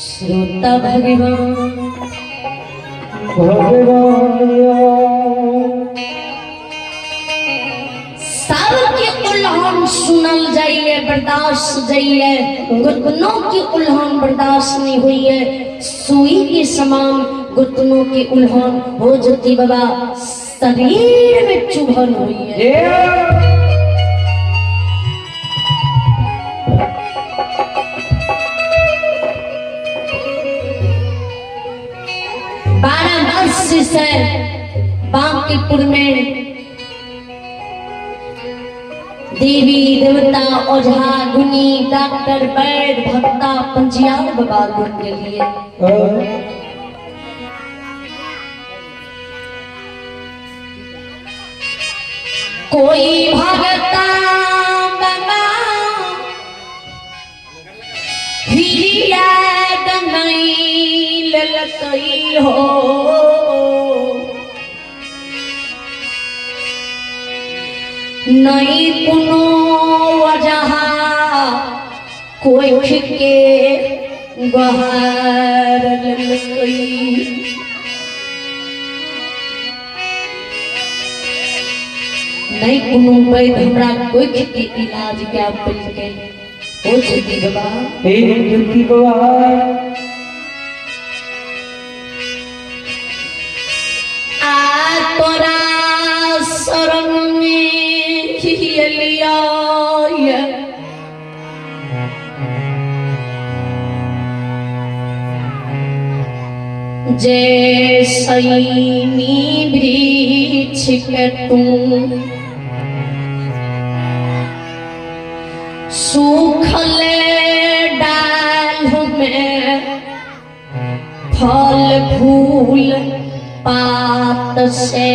श्रोता भगवान सबके उल्हान सुनल जाइए, बर्दाश्त जाइए, घुटनों की उल्हान बर्दाश्त नहीं हुई है। सुई के समान घुटनों की उल्हान हो जाती बाबा, शरीर में चुभन हुई है। 12 वर्ष से बांकीपुर में देवी देवता ओझा गुनी डॉक्टर वैद भक्ता पंजियार बाबा के लिए कोई भगता बाबा हिरिया नहीं ललकई हो, नहीं कुनो वजह कोई के गहर ललकई, नहीं कुनो वैद हमरा कोई के इलाज क्या बोल के हो जती बाबा, हे जती बाबा तोरा शरण में लिया जैसे वृक्ष के तुम सूखले डाल में फल फूल पात से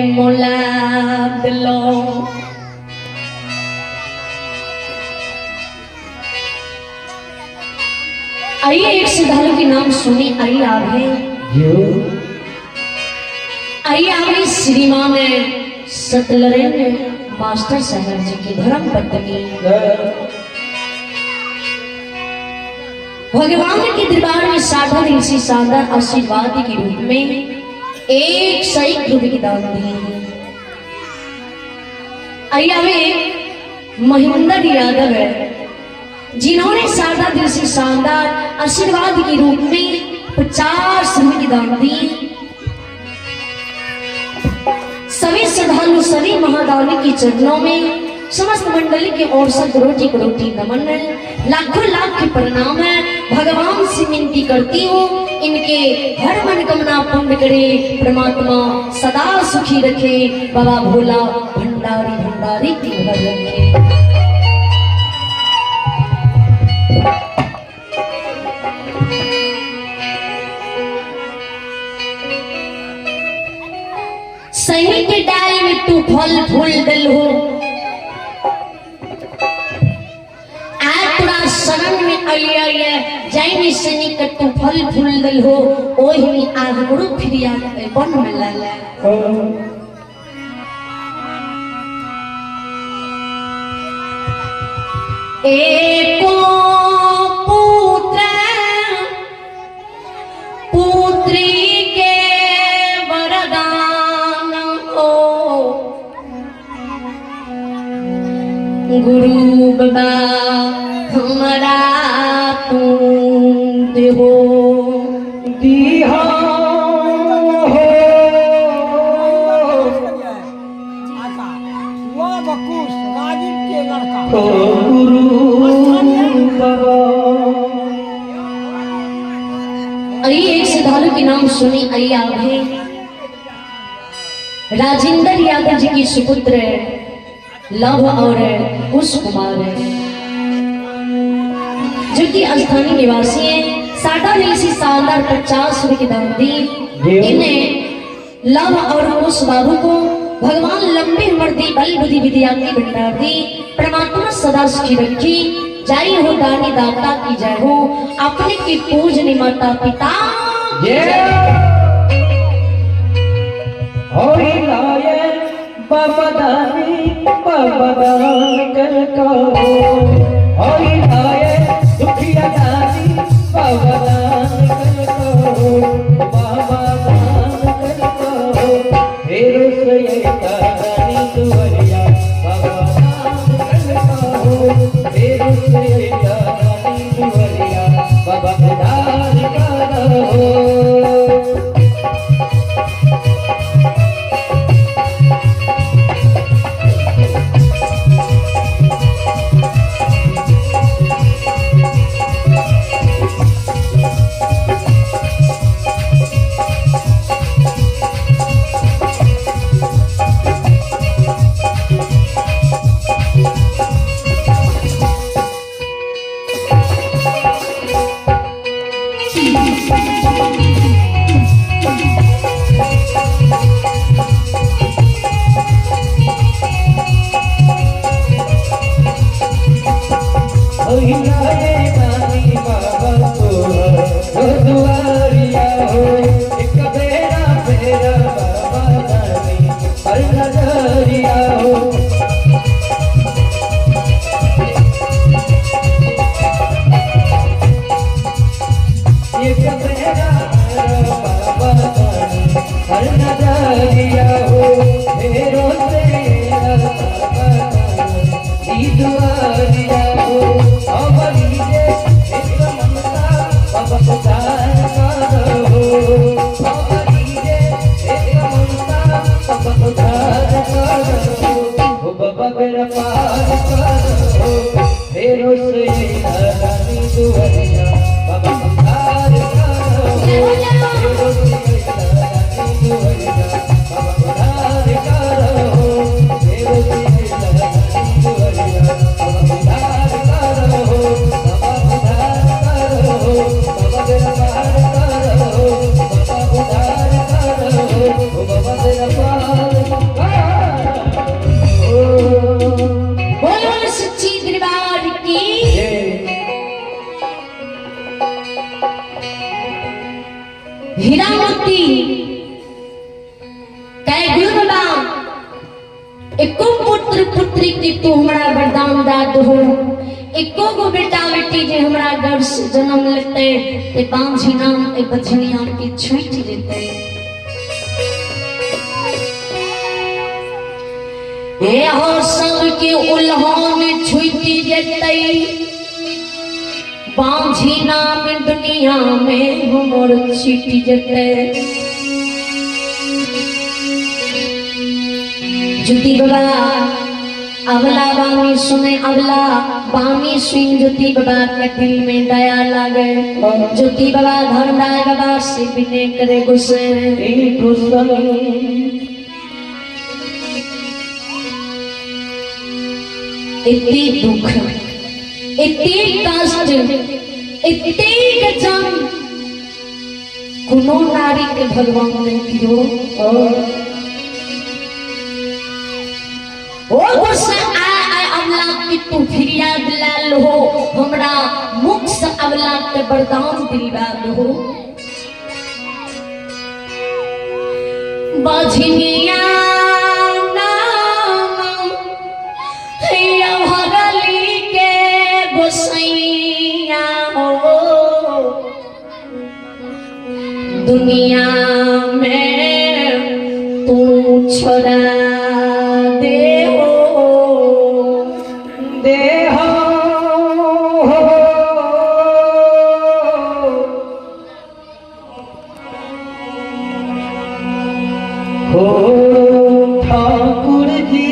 मुलाद लो, आइए एक श्रद्धालु के नाम सुनी। आइए आगे आइए आगे श्री मां में सतलरेन मास्टर साहब जी की धर्म पत्नी भगवान के दरबार में 60 दिन से शानदार आशीर्वाद के रूप में एक सही रुपये की दान दी। आइए हमें महेंद्र यादव है जिन्होंने 60 दिन से शानदार आशीर्वाद के रूप में 50 रुपये की दान दी। सभी श्रद्धालु सभी महादानी के चरणों में समस्त मंडली के ओर से करोटी नमन है, लाखों लाख के प्रणाम है। भगवान से विनती करती हूँ इनके हर मनोकामना पूर्ण करे, परमात्मा सदा सुखी रखे, बाबा भोला भंडारी भंडारी की भर रखे। सही के डाल में तू फल फूल दल हो, शरण में आइए जाइने सनी के तू फल फूल दल हो, ओही में आगरो फिरिया बन में लाला एको पुत्र पुत्री के वरदान हो, गुरु बाबा हमारा तुम देहो दिहा हो, वो बकुस राजीव के लड़का गुरु बाबा। आइए एक श्रद्धालु के नाम सुनी। आइए आगे राजेंद्र यादव जी की सुपुत्र लव और कुश कुमार जो कि स्थानीय निवासी है। 60 दिन से शानदार 50 रुपये की दान दी। इन्हें लव और कुश बाबू को भगवान लंबी उम्र दी, बल बुद्धि विद्या की भंडार दी, परमात्मा सदा सुखी रखी। जय हो दानी दाता की जय हो, अपने की पूजनी माता पिता बाबा दानी बाबा दान कर को, दुखिया दानी बाबा दान हीरामती कह गुरुबा एको पुत्र पुत्री की तू हमरा वरदान दाद हो, एको गो बेटा बेटी जे हमरा गर्भ से जन्म लेते ते बांझी नाम ए बछनिया की छूट लेते। हे हो सब के उल्हान छूट जेते, बांझी नाम दुनिया में हमर छिट जेते। ज्योति बाबा अवला बामी सुने, अवला बामी सुन ज्योति बाबा के दिल में दया लागे। ज्योति बाबा धर्मराय बाबा से विनय करे गुस्से इतनी दुख इतनी कष्ट इतनी गजन कुनो नारी के भगवान ने दियो ओ गुस्सा आ अवला की तू फरियाद लाल हो, हमरा मुख से अवला के वरदान दिलवाल हो। बाझनिया नाम हैया भगली के गोसैया हो, दुनिया में तू छोड़ा ठाकुर जी।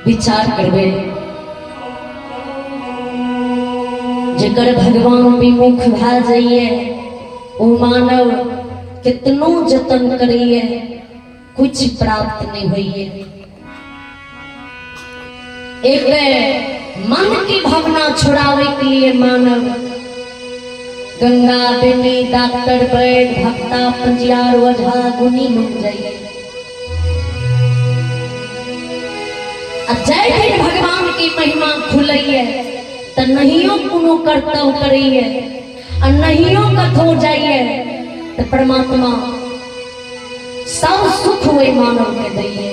विचार करबे जेकर भगवान विमुख भा जाइए ओ मानव कितनो जतन करिए कुछ प्राप्त नहीं होइए। एक मन की भावना छुड़ावे के लिए मानव गंगा बेनी डॉक्टर वैद भक्ता पंजियार वझा गुनी बन जाइए। जय दिन भगवान की महिमा खुलैये तो नहियो कोनो कर्तव्य करिए और नहियो कथो जाइए तो परमात्मा सब सुख हुए मानव के दैये।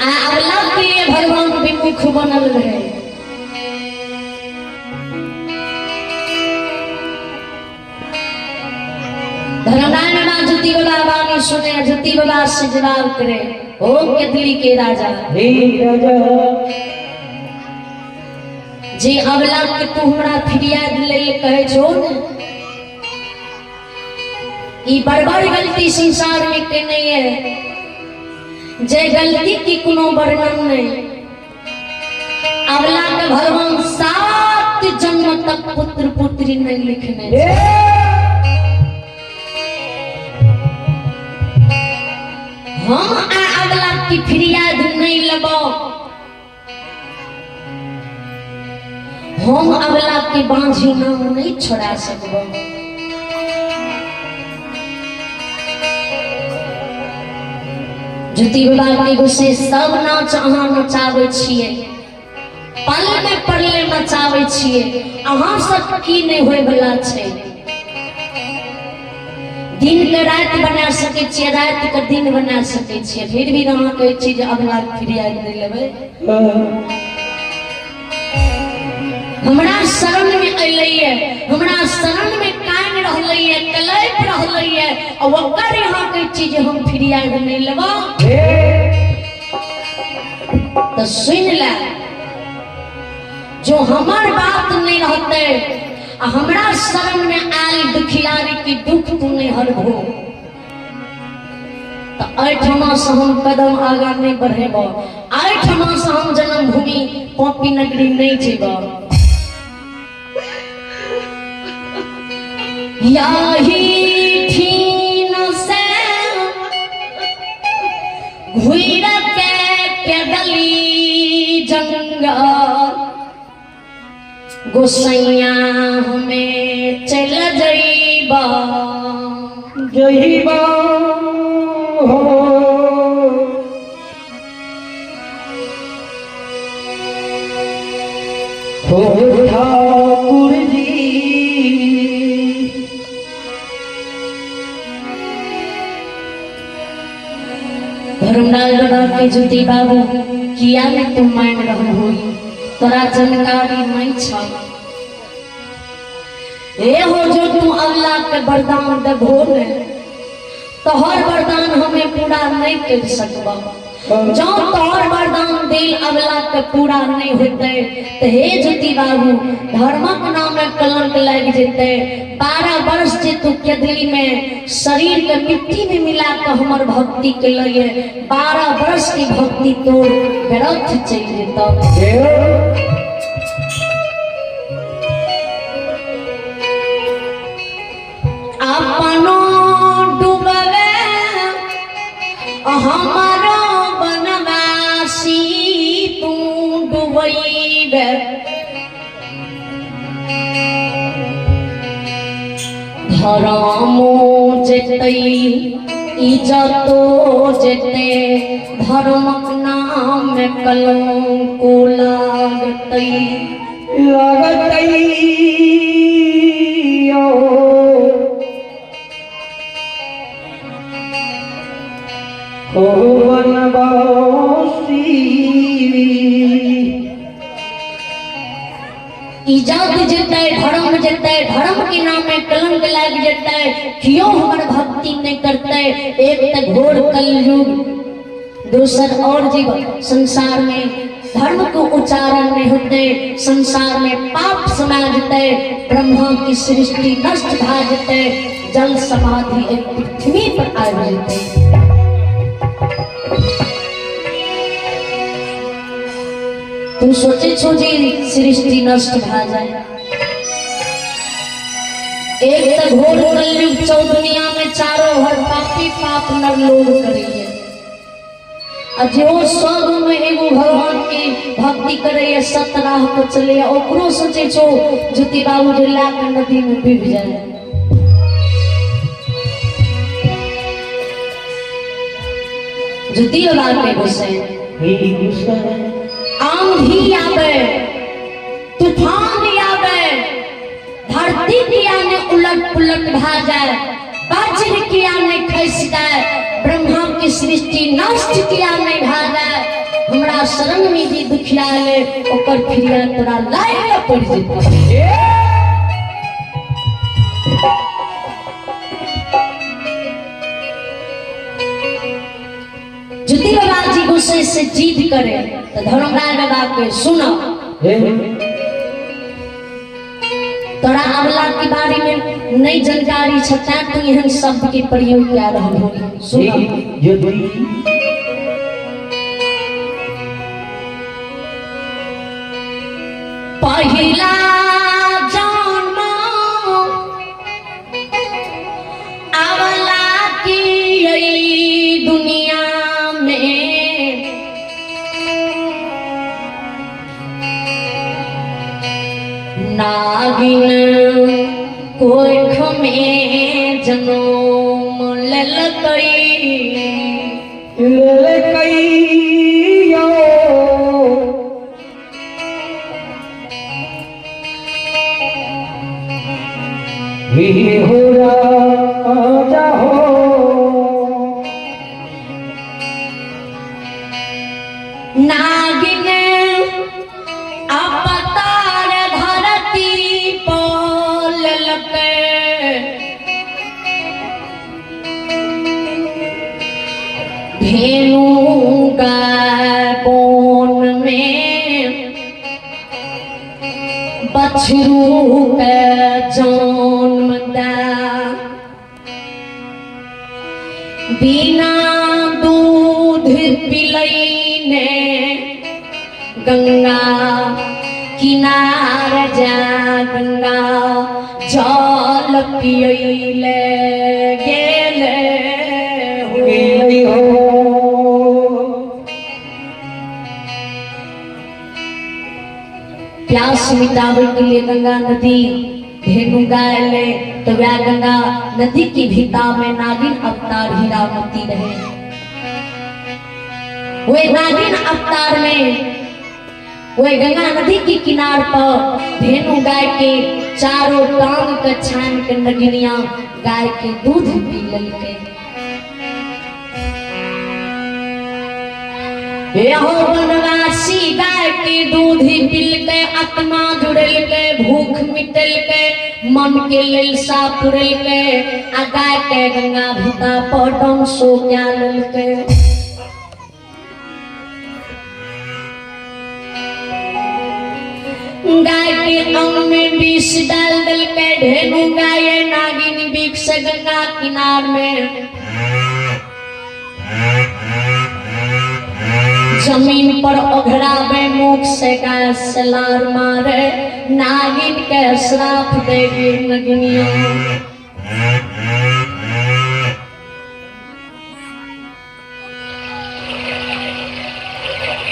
अवला के लिए भगवान विमुख बनल रहे। धर्मराय बाबा ज्योति बाबा बानी सुने, ज्योति बाबा से जवाब करे ओ केतली के राजा हे राजा जे अवला के तू हमरा फरियाद ले कहे छो ई बड़ गलती संसार में के नहीं है, जे गलती की कोनो वर्णन नहीं। अवला के भगवान 7 जन्म तक पुत्र पुत्री नहीं लिखने हम अवला की फरियाद नहीं लेबो, हम अवला के बांझी नाम नहीं छोड़ा सकबो। ज्योति बाबा के गुस्से सब नाच अहाँ नचाबै छियै, पल में पड़ले मचाबै छियै, अहाँ सब की नहीं होय वाला छै। दिन के रात बना सके छियै, रात के दिन बना सके छियै, फिर भी अहाँ कोई चीज अवला फरियाद नहीं लेबै। हमरा शरण में अइलैये, हमरा शरण में कायम रहलैये, कलैप रहलैये और ओकर यहाँ कोई चीज हम फरियाद नहीं लेबो तो सुन ले। जो हमार बात नहीं रहते हमरा शरण में आयल दुखियारी की दुख तू नहीं हरबो तो ऐठमा से हम कदम आगा नहीं बढ़ेबो, ऐठमा से हम जन्मभूमि पापी नगरी नहीं जेबो। याही ठीन से घुइर के गली जंगल गोसैया हमें चल जइबा जइबा हो हो ठाकुर जी धर्मलाल बाबा के ज्योति बाबू किया में तुम मान रहो हो तोरा जानकारी नहीं छा ए हो जो तू अल्लाह के वरदान देबो ने तो हर वरदान हमें पूरा नहीं कर सकबा जो तोहर वरदान दिल अगला के पूरा नहीं होते तो हे ज्योति बाबू धर्मक नाम में कलंक लग जेते 12 वर्ष से तू केदली में शरीर के मिट्टी में मिला के हमर भक्ति के लिए 12 वर्ष की भक्ति तोड़ व्यर्थ चल जेता अपनो डूबवे हमारो बनवासी तू डूबैबे धर्मो जेतै इज्जतो जेते धर्मक नाम में कलंक लागतै ओ बनवासी इज्जत जेते धर्म जेते धर्म के नाम में कलंक लग जेते क्यों हमर भक्ति नहीं करते एक त घोर कलयुग दूसर और जीव संसार में धर्म को उच्चारण नहीं होते संसार में पाप समाजते ब्रह्मा की सृष्टि नष्ट भा जेते जल समाधि एक पृथ्वी पर आ जेते तू सोचे छो जी सृष्टि नष्ट भा जाए एक तो घोर कलयुग चौदुनिया में चारों हर पापी पाप नर लोग करेंगे और जो स्वर्ग में एगो भगवान की भक्ति करे सतराह को चले ओकरो सोचे छो ज्योति बाबू जो लाख नदी में डूब जाए ज्योति बाबा के गुस्से आंधी आवे तूफान आवे धरती किया ने उलट पुलट भा जाए वज्र किया ने खस जाए ब्रह्मा की सृष्टि नष्ट किया ने भा जाए हमरा शरण में जी दुखिया ले ओकर फिरिया तोरा लाइन पड़ जेता ज्योति बाबा जी गुस्से से जीत करे तो धर्मराज बाबा के सुनो तोरा अगला के बारे में नई जानकारी छता तू एहन शब्द के प्रयोग क्या रहल हो सुनो पहिला जन्म अगला की दुनिया नागिन कोख में जनम ललकई हो राजा हो नागिन धेनु गाय में बछरू के जन्म बिना दूध पिलैने गंगा किनार जा गंगा जल पियले गेले हो प्यास मिटावे के लिए गंगा नदी धेनु गाय ले तो वह गंगा नदी की भीता में नागिन अवतार हीरावती रहे वे नागिन अवतार में वह गंगा नदी के किनार पर धेनु गाय के चारों टांग के छान के नगिनिया गाय के दूध पी ललके। यहो वनवासी गाय के दूध पील के आत्मा जुड़ल के भूख मिटल के मन के ललसा पुरल के आ गाय के गंगा भूता पटन सो क्या ललके। गाय के अंग में विष डाल दल के धेनु गाय नागिन बिक्स गंगा किनार में जमीन पर ओघरावे मुख से गाय सलार मारे नागिन के श्राप देगी नगिनिया।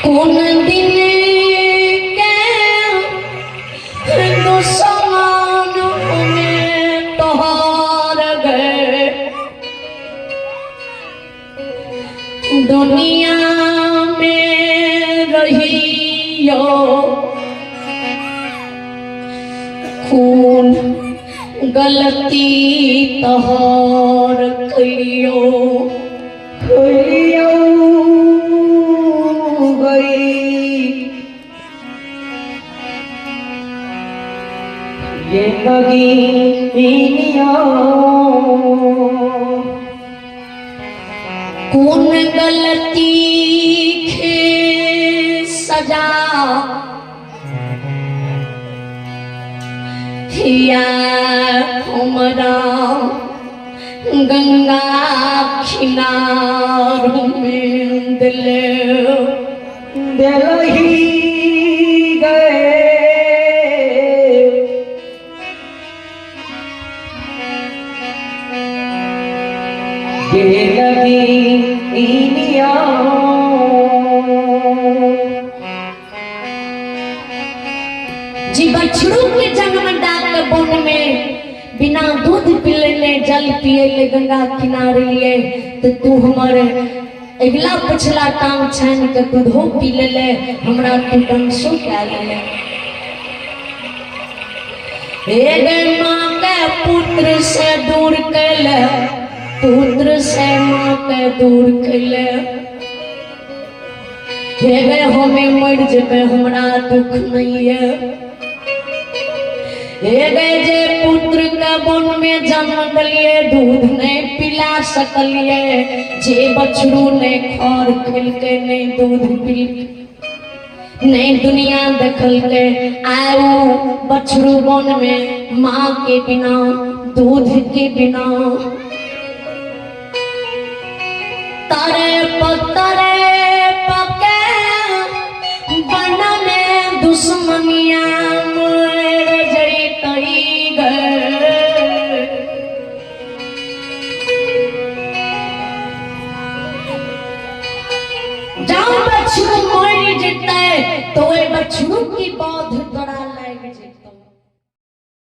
कौन दिन दुनिया में रहियो खून गलती तोहर कहियो कहियो गई ये नगीनिया कौन गलती के सजा या हमरा गंगा किनारों में दिलही गए ये नगीनिया जी बछड़ू के जन्म डाक बन में बिना दूध पिले जल पिए गंगा किनारे लिए तो तू हमारे अगला पछला टांग छान के दूधो पी ले हमरा तू डंसो क्या ले। एक माँ के पुत्र से दूर कैल पुत्र से माँ के दूर कैल हमें मर जेबे हमरा दुख नहीं है। जे पुत्र के बन में जन्म दिलिए दूध नहीं पिला सकलिए जे बछड़ू ने खर खेल के नहीं दूध पी नहीं दुनिया देखल के आयो बछड़ू बन में माँ के बिना दूध के बिना तारे पतरे पके बन में दुश्मनिया बछड़ू मर जते तो बछड़ू की बौद्ध तोड़ा